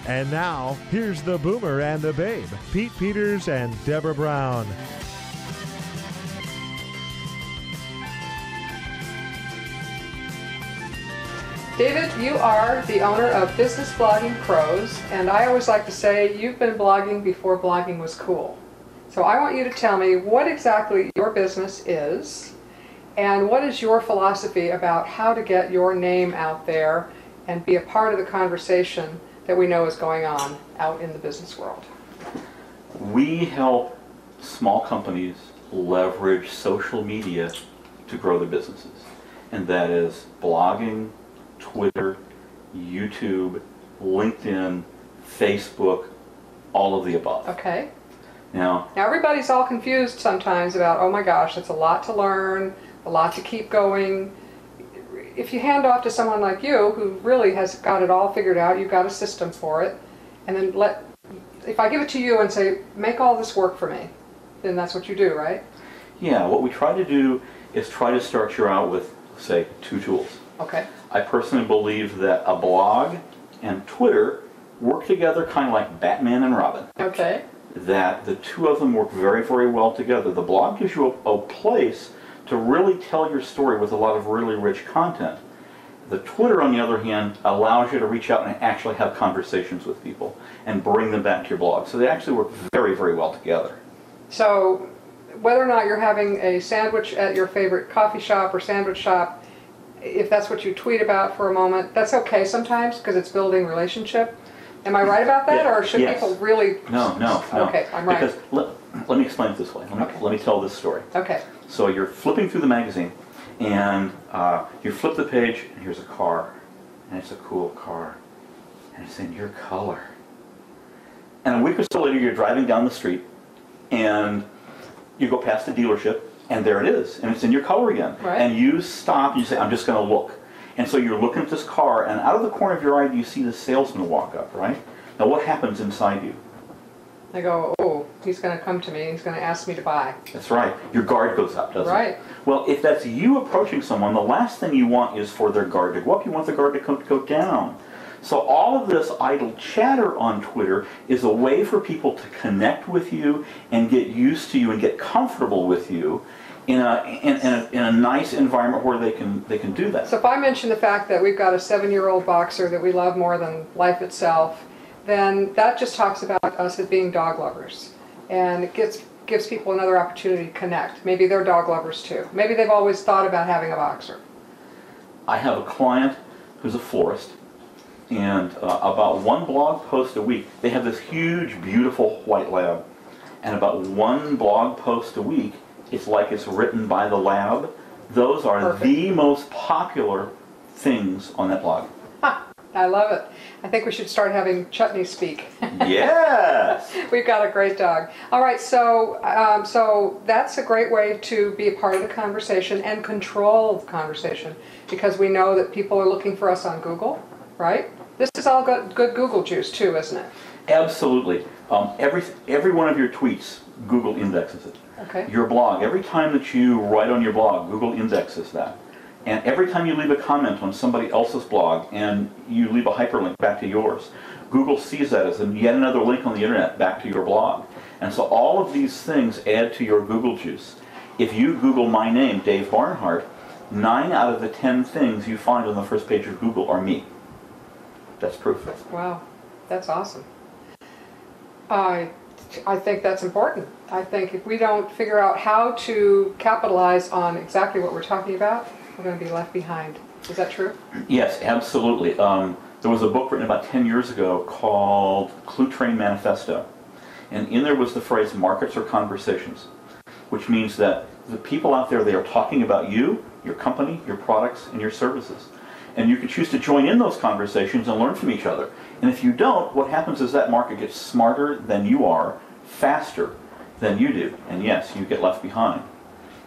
And now, here's the Boomer and the Babe, Pete Peters and Deborah Brown. David, you are the owner of Business Blogging Pros, and I always like to say you've been blogging before blogging was cool. So I want you to tell me what exactly your business is, and what is your philosophy about how to get your name out there and be a part of the conversation that we know is going on out in the business world. We help small companies leverage social media to grow their businesses, and that is blogging, Twitter, YouTube, LinkedIn, Facebook, all of the above. Okay. Now everybody's all confused sometimes about, oh my gosh, it's a lot to learn, a lot to keep going. If you hand off to someone like you who really has got it all figured out, you've got a system for it, and then if I give it to you and say, make all this work for me, then that's what you do, right? Yeah, what we try to do is try to start you out with, say, 2 tools. Okay. I personally believe that a blog and Twitter work together kind of like Batman and Robin. Okay. That the 2 of them work very, very well together. The blog gives you a place to really tell your story with a lot of really rich content. The Twitter, on the other hand, allows you to reach out and actually have conversations with people and bring them back to your blog. So they actually work very, very well together. So whether or not you're having a sandwich at your favorite coffee shop or sandwich shop, if that's what you tweet about for a moment, that's okay sometimes because it's building relationship. Am I right about that, or should people really... No. Okay, I'm right. Because let me explain it this way. Let me tell this story. Okay. So you're flipping through the magazine, and you flip the page, and here's a car, and it's a cool car, and it's in your color. And a week or so later, you're driving down the street, and you go past the dealership, and there it is, and it's in your color again. Right. And you stop, and you say, I'm just going to look. And so you're looking at this car, and out of the corner of your eye, you see the salesman walk up, right? Now what happens inside you? I go, oh, he's going to come to me, he's going to ask me to buy. That's right. Your guard goes up, doesn't it? Right. Well, if that's you approaching someone, the last thing you want is for their guard to go up. You want the guard to go down. So all of this idle chatter on Twitter is a way for people to connect with you and get used to you and get comfortable with you in a nice environment where they can do that. So if I mention the fact that we've got a 7-year-old boxer that we love more than life itself, then that just talks about us as being dog lovers. And it gives people another opportunity to connect. Maybe they're dog lovers too. Maybe they've always thought about having a boxer. I have a client who's a florist, and about 1 blog post a week, they have this huge, beautiful white lab, and about 1 blog post a week, it's like it's written by the lab. Those are Perfect. The most popular things on that blog. I love it. I think we should start having Chutney speak. Yes! We've got a great dog. All right, so so that's a great way to be a part of the conversation and control the conversation, because we know that people are looking for us on Google, right? This is all good Google juice too, isn't it? Absolutely. Every one of your tweets, Google indexes it. Okay. Your blog, every time that you write on your blog, Google indexes that. And every time you leave a comment on somebody else's blog and you leave a hyperlink back to yours, Google sees that as yet another link on the internet back to your blog. And so all of these things add to your Google juice. If you Google my name, Dave Barnhart, 9 out of the 10 things you find on the first page of Google are me. That's proof. Wow, that's awesome. I think that's important. I think if we don't figure out how to capitalize on exactly what we're talking about, we're going to be left behind. Is that true? Yes, absolutely. There was a book written about 10 years ago called Clue Train Manifesto. And in there was the phrase, markets are conversations, which means that the people out there, they are talking about you, your company, your products, and your services. And you can choose to join in those conversations and learn from each other. And if you don't, what happens is that market gets smarter than you are, faster than you do. And yes, you get left behind.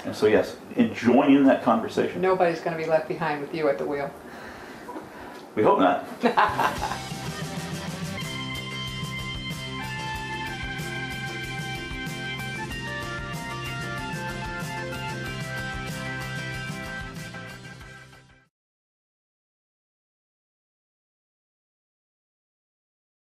And so yes, join in that conversation. Nobody's going to be left behind with you at the wheel. We hope not.